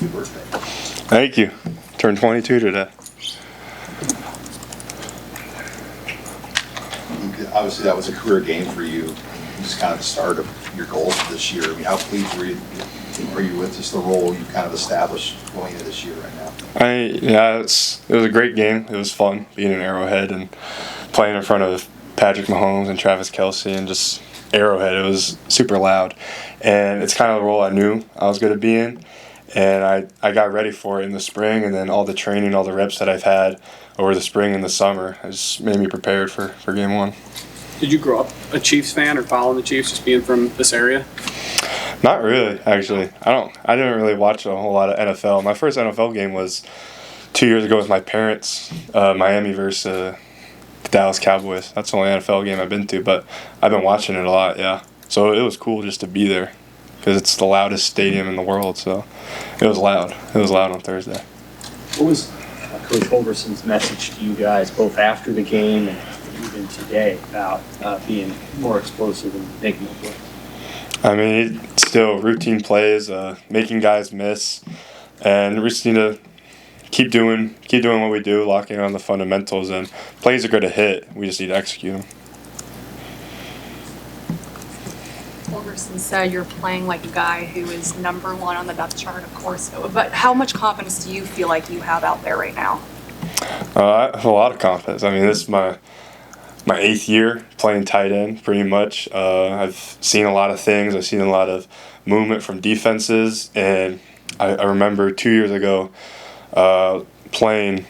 happy birthday. Thank you. Turned 22 today. Obviously, that was a career game for you. Just kind of the start of your goals for this year. I mean, how pleased are you with just the role you kind of established going into this year right now? It was a great game. It was fun being in Arrowhead and playing in front of Patrick Mahomes and Travis Kelce and just Arrowhead. It was super loud, and it's kind of the role I knew I was going to be in, and I got ready for it in the spring, and then all the training, all the reps that I've had over the spring and the summer has made me prepared for game one. Did you grow up a Chiefs fan or following the Chiefs, just being from this area? Not really, actually. I didn't really watch a whole lot of NFL. My first NFL game was 2 years ago with my parents, Miami versus the Dallas Cowboys. That's the only NFL game I've been to, but I've been watching it a lot, yeah. So it was cool just to be there because it's the loudest stadium in the world, so it was loud. It was loud on Thursday. What was Coach Holgerson's message to you guys, both after the game and even today, about being more explosive and making it work? I mean, still routine plays, making guys miss, and we just need to keep doing what we do, locking on the fundamentals, and plays are going to hit. We just need to execute them. Holgerson said you're playing like a guy who is number one on the depth chart, of course. But how much confidence do you feel like you have out there right now? I have a lot of confidence. I mean, this is my 8th year playing tight end, pretty much. I've seen a lot of things. I've seen a lot of movement from defenses, and I remember 2 years ago playing,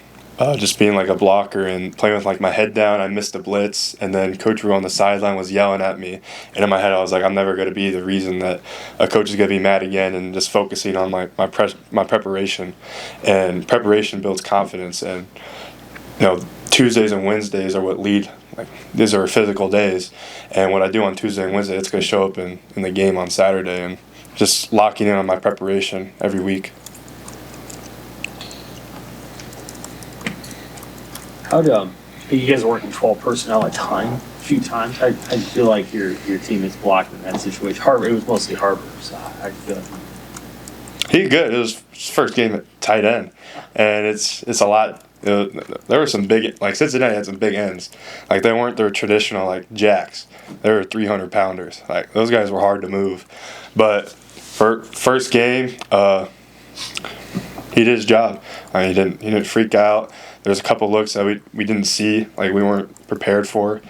just being like a blocker and playing with like my head down. I missed a blitz, and then Coach Rue on the sideline was yelling at me, and in my head I was like, I'm never going to be the reason that a coach is going to be mad again, and just focusing on my preparation, and preparation builds confidence. And Tuesdays and Wednesdays are what lead. Like, these are physical days, and what I do on Tuesday and Wednesday, it's going to show up in the game on Saturday, and just locking in on my preparation every week. You guys are working 12 personnel at a few times. I feel like your team is blocked in that situation. It was mostly Harbor, so I feel like He's good. It was his first game at tight end, and it's a lot. There were some big, like Cincinnati had some big ends. Like they weren't their traditional like jacks. They were 300-pounders. Like those guys were hard to move. But for first game, he did his job. I mean, he didn't freak out. There's a couple looks that we didn't see, like we weren't prepared for,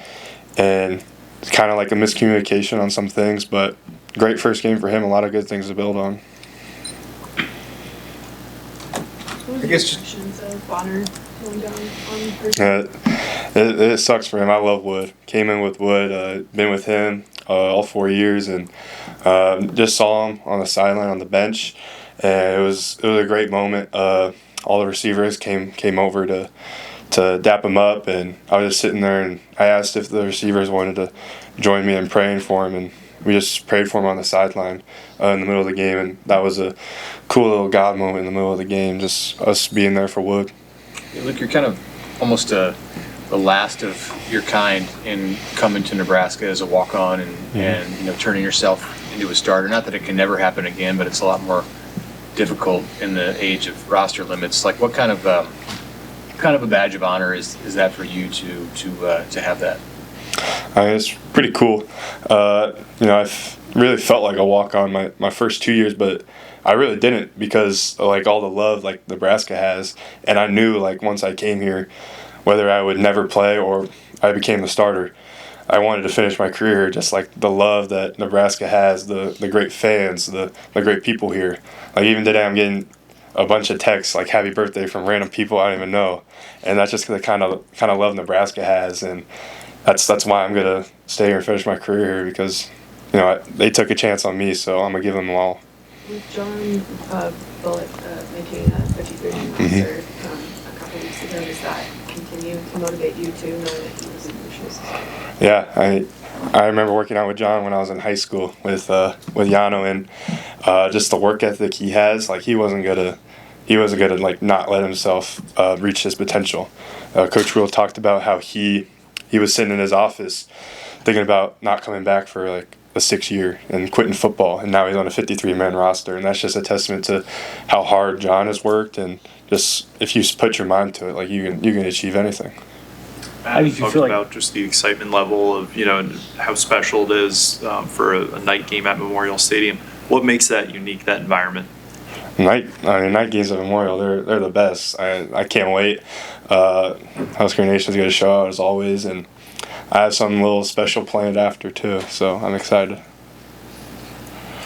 and it's kind of like a miscommunication on some things. But great first game for him. A lot of good things to build on. I guess just of Bonner going down on Thursday. It sucks for him. I love Wood. Came in with Wood. Been with him all 4 years, and just saw him on the sideline on the bench, and it was a great moment. All the receivers came over to dap him up, and I was just sitting there, and I asked if the receivers wanted to join me in praying for him, and we just prayed for him on the sideline in the middle of the game, and that was a cool little God moment in the middle of the game, just us being there for Wood. Look, you're kind of almost the last of your kind in coming to Nebraska as a walk-on and turning yourself into a starter. Not that it can never happen again, but it's a lot more difficult in the age of roster limits. Like, what kind of a badge of honor is that for you to have that? I mean, it's pretty cool. I've really felt like a walk-on my first 2 years, but I really didn't because like all the love like Nebraska has, and I knew like once I came here, whether I would never play or I became the starter, I wanted to finish my career just like the love that Nebraska has, the great fans, the great people here. Like even today, I'm getting a bunch of texts like "Happy Birthday" from random people I don't even know, and that's just the kind of love Nebraska has, and that's why I'm gonna stay here and finish my career here because they took a chance on me, so I'm gonna give them all. With John Bullock making a 53-man roster a couple weeks ago, does that continue to motivate you too, knowing that he was in your shoes? Yeah, I remember working out with John when I was in high school with Yano, and just the work ethic he has. Like he wasn't gonna like not let himself reach his potential. Coach Rule talked about how he was sitting in his office thinking about not coming back for like a 6-year and quitting football, and now he's on a 53-man roster, and that's just a testament to how hard John has worked, and just if you put your mind to it, like you can achieve anything. How do you Talked feel like- about just the excitement level of, you know, and how special it is for a night game at Memorial Stadium. What makes that unique, that environment? Night games at Memorial, they're the best. I can't wait. Husker Nation's going to show out as always, and I have something a little special planned after too, so I'm excited.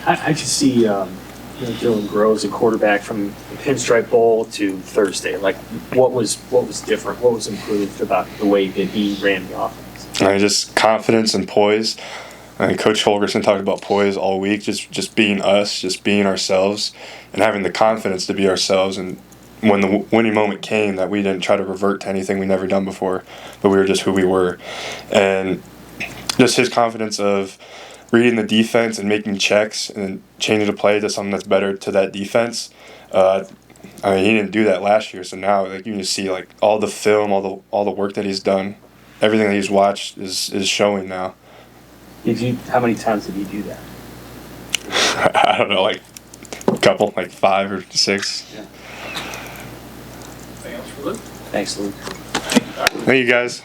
I could see Dylan Groves, a quarterback from the Pinstripe Bowl to Thursday. Like, what was different? What was improved about the way that he ran the offense? Just confidence and poise. Coach Holgerson talked about poise all week, just being us, just being ourselves, and having the confidence to be ourselves. And when the winning moment came, that we didn't try to revert to anything we never done before, but we were just who we were. And just his confidence of reading the defense and making checks and changing the play to something that's better to that defense. He didn't do that last year, so now like you can just see like all the film, all the work that he's done, everything that he's watched is showing now. How many times did he do that? I don't know, like a couple, like 5 or 6. Anything else for Luke? Thanks, Luke. Thank you guys.